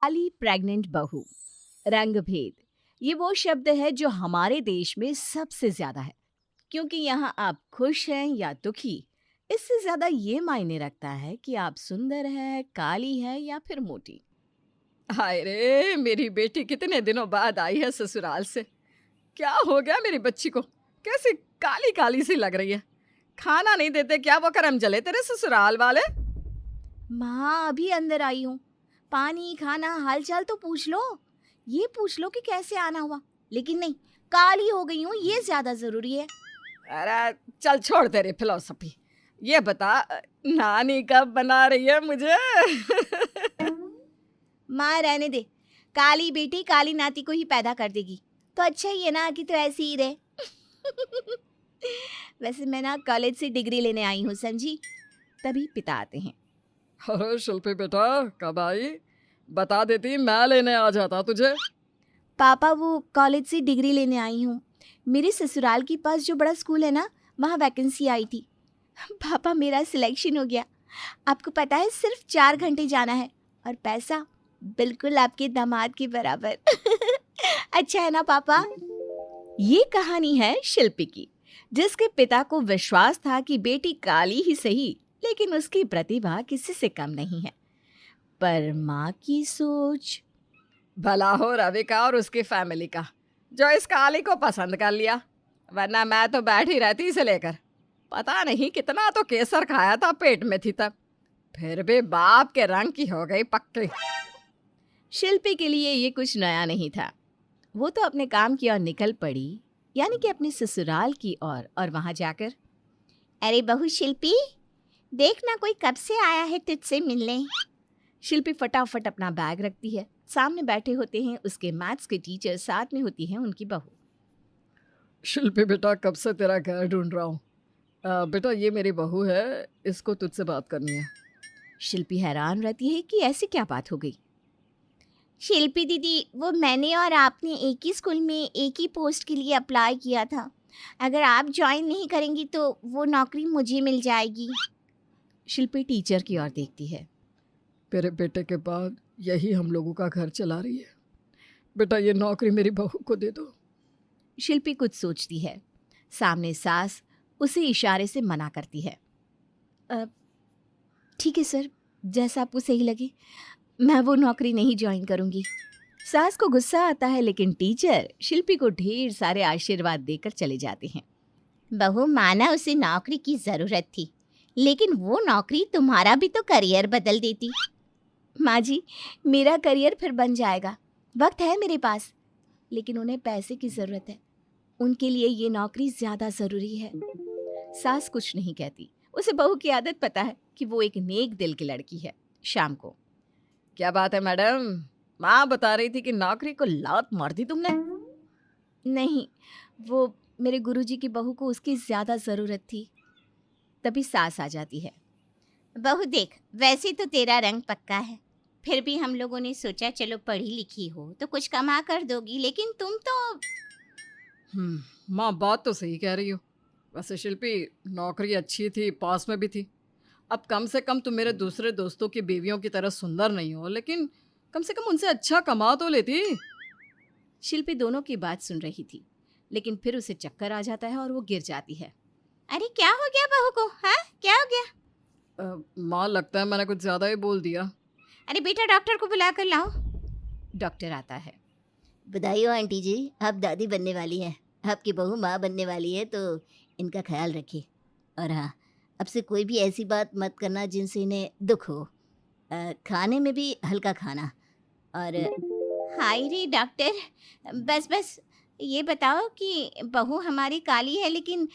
काली pregnant बहू, रंग भेद, ये वो शब्द है जो हमारे देश में सबसे ज्यादा है। क्योंकि यहाँ आप खुश हैं या दुखी, इससे ज्यादा ये मायने रखता है कि आप सुंदर हैं, काली हैं या फिर मोटी। हाय रे मेरी बेटी कितने दिनों बाद आई है ससुराल से। क्या हो गया मेरी बच्ची को? कैसी काली काली सी लग रही है। खाना नहीं देते क्या वो करम जले तेरे ससुराल वाले? माँ, अभी अंदर आई हूँ। पानी, खाना, हालचाल तो पूछ लो। ये पूछ लो कि कैसे आना हुआ। लेकिन नहीं, काली हो गई हूँ ये ज्यादा जरूरी है। अरे चल छोड़ तेरी फिलोसफी। ये बता नानी कब बना रही है मुझे? माँ, रहने दे। काली बेटी काली नाती को ही पैदा कर देगी। तो अच्छा ही है ना कि तो ऐसी ही रहे। वैसे मैं ना कॉलेज से डिग्री लेने आई हूँ, समझी। तभी पिता आते हैं। अरे शिल्पी बेटा कब आई? बता देती मैं लेने आ जाता तुझे। पापा, वो कॉलेज से डिग्री लेने आई हूँ। मेरे ससुराल के पास जो बड़ा स्कूल है ना, वहाँ वैकेंसी आई थी। पापा, मेरा सिलेक्शन हो गया। आपको पता है, सिर्फ 4 घंटे जाना है और पैसा बिल्कुल आपके दामाद के बराबर। अच्छा है ना पापा। ये कहानी है शिल्पी की, जिसके पिता को विश्वास था कि बेटी काली ही सही, लेकिन उसकी प्रतिभा किसी से कम नहीं है। पर माँ की सोच। भला हो रवि का और उसकी फैमिली का, जो इस काली को पसंद कर लिया। वरना मैं तो बैठी रहती इसे लेकर। पता नहीं कितना तो केसर खाया था पेट में थी तब। फिर भी बाप के रंग की हो गई पक्की। शिल्पी के लिए ये कुछ नया नहीं था। वो तो अपने काम की ओर निकल पड़ी, यानी कि अपने ससुराल की ओर। और वहां जाकर, अरे बहू शिल्पी, देखना कोई कब से आया है तुझसे मिलने। शिल्पी फटाफट अपना बैग रखती है। सामने बैठे होते हैं उसके मैथ्स के टीचर, साथ में होती है उनकी बहू। शिल्पी बेटा कब से तेरा घर ढूंढ रहा हूँ। बेटा ये मेरी बहू है, इसको तुझसे बात करनी है। शिल्पी हैरान रहती है कि ऐसी क्या बात हो गई। शिल्पी दीदी, वो मैंने और आपने एक ही स्कूल में एक ही पोस्ट के लिए अप्लाई किया था। अगर आप ज्वाइन नहीं करेंगी तो वो नौकरी मुझे मिल जाएगी। शिल्पी टीचर की ओर देखती है। तेरे बेटे के बाद यही हम लोगों का घर चला रही है। बेटा ये नौकरी मेरी बहू को दे दो। शिल्पी कुछ सोचती है। सामने सास उसे इशारे से मना करती है। "अ, ठीक है सर, जैसा आपको सही लगे। मैं वो नौकरी नहीं ज्वाइन करूंगी। सास को गुस्सा आता है, लेकिन टीचर शिल्पी को ढेर सारे आशीर्वाद देकर चले जाते हैं। बहू, माना उसे नौकरी की जरूरत थी, लेकिन वो नौकरी तुम्हारा भी तो करियर बदल देती। माँ जी, मेरा करियर फिर बन जाएगा। वक्त है मेरे पास, लेकिन उन्हें पैसे की जरूरत है। उनके लिए ये नौकरी ज्यादा जरूरी है। सास कुछ नहीं कहती। उसे बहू की आदत पता है कि वो एक नेक दिल की लड़की है। शाम को, क्या बात है मैडम? माँ बता रही थी कि नौकरी को लात मार दी तुमने। नहीं, वो मेरे गुरुजी की बहू को उसकी ज्यादा जरूरत थी। तभी सास आ जाती है। बहू देख, वैसे तो तेरा रंग पक्का है, फिर भी हम लोगों ने सोचा चलो पढ़ी लिखी हो तो कुछ कमा कर दोगी, लेकिन तुम तो। माँ बात तो सही कह रही हो। वैसे शिल्पी नौकरी अच्छी थी, पास में भी थी। अब कम से कम तुम मेरे दूसरे दोस्तों की बीवियों की तरह सुंदर नहीं हो, लेकिन कम से कम उनसे अच्छा कमा तो लेती। शिल्पी दोनों की बात सुन रही थी, लेकिन फिर उसे चक्कर आ जाता है और वो गिर जाती है। अरे क्या हो गया बहू को? हाँ, क्या हो गया? माँ लगता है मैंने कुछ ज़्यादा ही बोल दिया। अरे बेटा, डॉक्टर को बुला कर लाओ। डॉक्टर आता है। बधाई हो आंटी जी, आप दादी बनने वाली हैं। आपकी बहू माँ बनने वाली है, तो इनका ख्याल रखिए। और हाँ, अब से कोई भी ऐसी बात मत करना जिनसे इन्हें दुख हो। खाने में भी हल्का खाना। और हाय रे डॉक्टर, बस बस, ये बताओ कि बहू हमारी काली है, लेकिन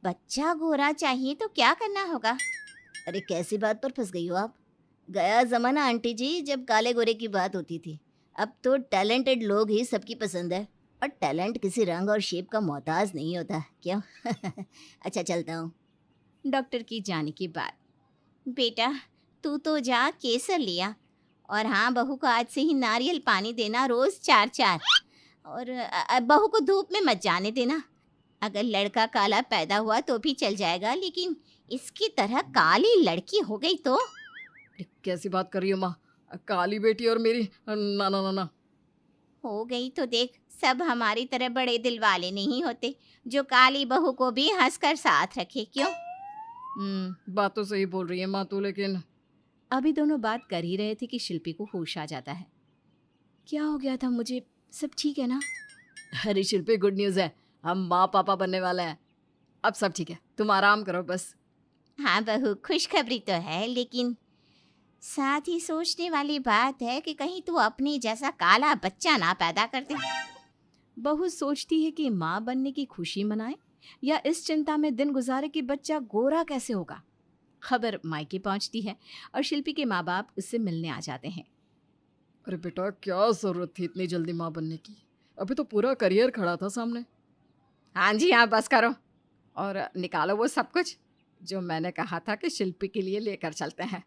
बच्चा गोरा चाहिए, तो क्या करना होगा? अरे कैसी बात पर फंस गई हो आप? गया ज़माना आंटी जी जब काले गोरे की बात होती थी। अब तो टैलेंटेड लोग ही सबकी पसंद है। और टैलेंट किसी रंग और शेप का मोहताज नहीं होता, क्यों? अच्छा चलता हूँ। डॉक्टर की जाने के बाद, बेटा तू तो जा केसर लिया। और हाँ, बहू को आज से ही नारियल पानी देना, रोज 4-4। और बहू को धूप में मत जाने देना। अगर लड़का काला पैदा हुआ तो भी चल जाएगा, लेकिन इसकी तरह काली लड़की हो गई तो। अरे कैसी बात कर रही हो माँ? काली बेटी और मेरी ना ना ना ना। हो गई तो देख, सब हमारी तरह बड़े दिल वाले नहीं होते जो काली बहू को भी हंसकर साथ रखे, क्यों? बात तो सही बोल रही है माँ तू, लेकिन अभी दोनों बात कर ही रहे थे कि शिल्पी को होश आ जाता है। क्या हो गया था मुझे? सब ठीक है ना? अरे शिल्पी, गुड न्यूज़ है, हम माँ पापा बनने वाले हैं। अब सब ठीक है, तुम आराम करो बस। हाँ बहू, खुशखबरी तो है, लेकिन साथ ही सोचने वाली बात है कि कहीं तू अपनी जैसा काला बच्चा ना पैदा कर दे। बहू सोचती है कि माँ बनने की खुशी मनाए या इस चिंता में दिन गुजारे कि बच्चा गोरा कैसे होगा। खबर मायके पहुंचती है और शिल्पी के माँ बाप उससे मिलने आ जाते हैं। अरे बेटा, क्या ज़रूरत थी इतनी जल्दी माँ बनने की? अभी तो पूरा करियर खड़ा था सामने। हाँ जी हाँ, बस करो और निकालो वो सब कुछ जो मैंने कहा था कि शिल्पी के लिए लेकर चलते हैं।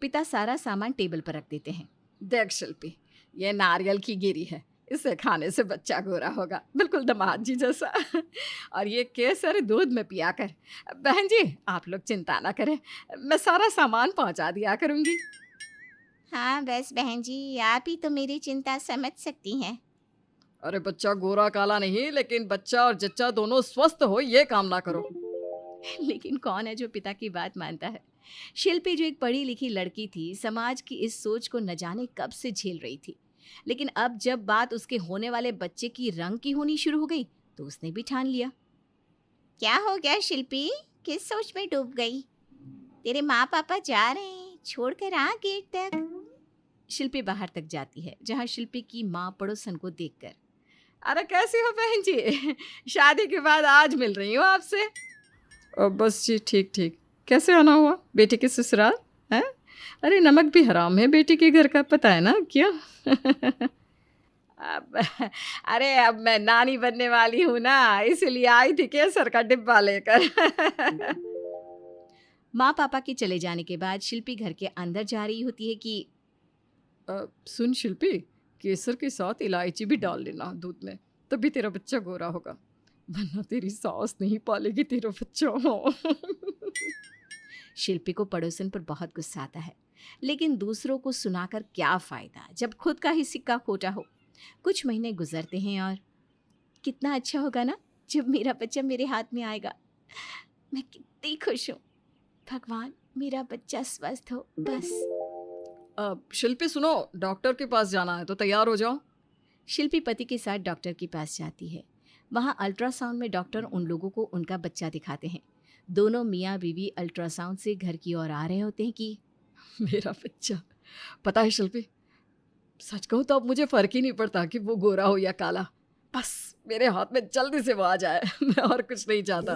पिता सारा सामान टेबल पर रख देते हैं। देख शिल्पी, ये नारियल की गिरी है, इसे खाने से बच्चा गोरा होगा, बिल्कुल दामाद जी जैसा। और ये केसर दूध में पिया कर। बहन जी, आप लोग चिंता ना करें, मैं सारा सामान पहुंचा दिया करूंगी। हाँ बस बहन जी, आप ही तो मेरी चिंता समझ सकती हैं। अरे बच्चा गोरा काला नहीं, लेकिन बच्चा और जच्चा दोनों स्वस्थ हो, ये कामना करो। लेकिन कौन है जो पिता की बात मानता है? शिल्पी जो एक पढ़ी लिखी लड़की थी, समाज की इस सोच को न जाने कब से झेल रही थी। लेकिन अब जब बात उसके होने वाले बच्चे की रंग की होनी शुरू हो गई तो उसने भी ठान लिया। क्या हो गया शिल्पी, किस सोच में डूब गई? तेरे माँ पापा जा रहे हैं, छोड़कर आ गेट तक। शिल्पी बाहर तक जाती है जहाँ शिल्पी की माँ पड़ोसन को देखकर, अरे कैसी हो बहन जी? शादी के बाद आज मिल रही हूँ आपसे। बस जी, ठीक ठीक। कैसे आना हुआ बेटी के ससुराल है? अरे नमक भी हराम है बेटी के घर का, पता है ना क्या? अब अरे अब मैं नानी बनने वाली हूँ ना, इसलिए आई थी केसर का डिब्बा लेकर। माँ पापा के चले जाने के बाद शिल्पी घर के अंदर जा रही होती है कि सुन शिल्पी, केसर के साथ इलायची भी डाल लेना दूध में, तभी तेरा बच्चा गोरा होगा, वरना तेरी सास नहीं पालेगी तेरा बच्चा। शिल्पी को पड़ोसन पर बहुत गुस्सा आता है, लेकिन दूसरों को सुनाकर क्या फायदा जब खुद का ही सिक्का खोटा हो। कुछ महीने गुजरते हैं और कितना अच्छा होगा ना जब मेरा बच्चा मेरे हाथ में आएगा। मैं कितनी खुश हूँ। भगवान, मेरा बच्चा स्वस्थ हो बस। शिल्पी सुनो, डॉक्टर के पास जाना है तो तैयार हो जाओ। शिल्पी पति के साथ डॉक्टर के पास जाती है। वहाँ अल्ट्रासाउंड में डॉक्टर उन लोगों को उनका बच्चा दिखाते हैं। दोनों मियाँ बीवी अल्ट्रासाउंड से घर की ओर आ रहे होते हैं कि मेरा बच्चा, पता है शिल्पी, सच कहूँ तो अब मुझे फर्क ही नहीं पड़ता कि वो गोरा हो या काला, बस मेरे हाथ में जल्दी से वो आ जाए। मैं और कुछ नहीं चाहता।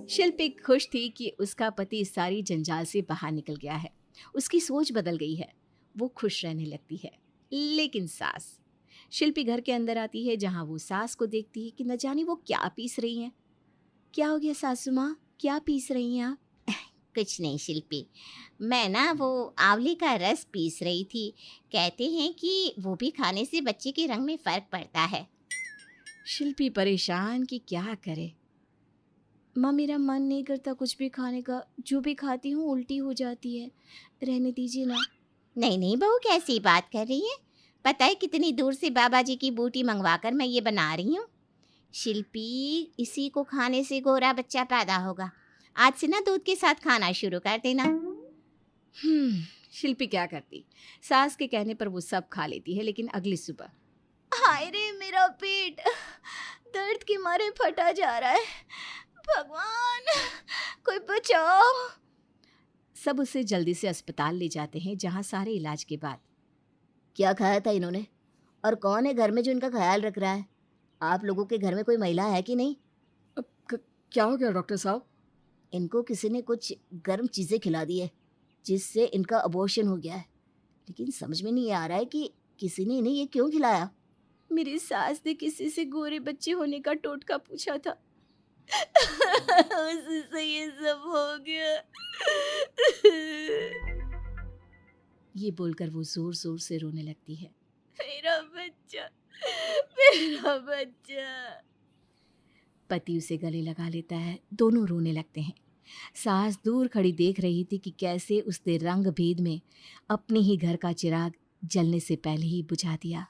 शिल्पी खुश थी कि उसका पति इस सारी जंजाल से बाहर निकल गया है। उसकी सोच बदल गई है, वो खुश रहने लगती है। लेकिन सास, शिल्पी घर के अंदर आती है जहाँ वो सास को देखती है कि न जाने वो क्या पीस रही हैं। क्या हो गया सासू माँ, क्या पीस रही हैं आप? कुछ नहीं शिल्पी, मैं ना वो आंवले का रस पीस रही थी। कहते हैं कि वो भी खाने से बच्चे के रंग में फर्क पड़ता है। शिल्पी परेशान कि क्या करे। माँ, मेरा मन नहीं करता कुछ भी खाने का, जो भी खाती हूँ उल्टी हो जाती है, रहने दीजिए ना। नहीं नहीं बहू, कैसी बात कर रही है? पता है कितनी दूर से बाबा जी की बूटी मंगवाकर मैं ये बना रही हूँ। शिल्पी, इसी को खाने से गोरा बच्चा पैदा होगा। आज से ना दूध के साथ खाना शुरू कर देना। शिल्पी क्या करती, सास के कहने पर वो सब खा लेती है। लेकिन अगली सुबह, हाय रे मेरा पेट दर्द के मारे फटा जा रहा है, भगवान कोई बचाओ। सब उसे जल्दी से अस्पताल ले जाते हैं जहाँ सारे इलाज के बाद, क्या खाया था इन्होंने? और कौन है घर में जो इनका ख्याल रख रहा है? आप लोगों के घर में कोई महिला है कि नहीं? क्या हो गया डॉक्टर साहब? इनको किसी ने कुछ गर्म चीज़ें खिला दी है जिससे इनका अबॉर्शन हो गया है, लेकिन समझ में नहीं आ रहा है कि किसी ने इन्हें ये क्यों खिलाया। मेरी सास ने किसी से गोरे बच्चे होने का टोटका पूछा था, उसी से ये सब हो गया। ये बोलकर वो जोर जोर से रोने लगती है। मेरा बच्चा, मेरा बच्चा। पति उसे गले लगा लेता है, दोनों रोने लगते हैं। सास दूर खड़ी देख रही थी कि कैसे उसने रंग भेद में अपने ही घर का चिराग जलने से पहले ही बुझा दिया।